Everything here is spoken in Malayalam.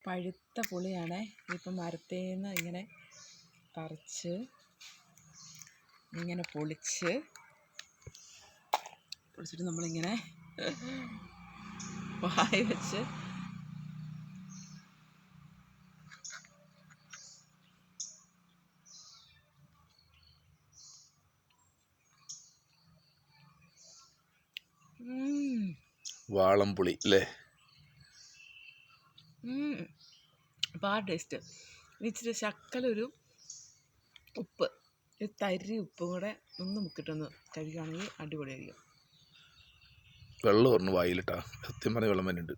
പഴുത്ത പുളിയാണ്. ഇപ്പം മരത്തിൽ നിന്ന് ഇങ്ങനെ പറിച്ച് ഇങ്ങനെ പൊളിച്ചിട്ട് നമ്മളിങ്ങനെ വായി വെച്ച് വാളംപുളി അല്ലേ? അപ്പോൾ ആ ടേസ്റ്റ്. ഇച്ചിരി ശക്കലൊരു ഉപ്പ്, ഒരു തരി ഉപ്പും കൂടെ ഒന്ന് മുക്കിയിട്ടൊന്ന് കഴിക്കുകയാണെങ്കിൽ അടിപൊളിയായിരിക്കും. വെള്ളം പറഞ്ഞു വായിലിട്ടാ, സത്യം പറഞ്ഞ വെള്ളം വരുന്നുണ്ട്.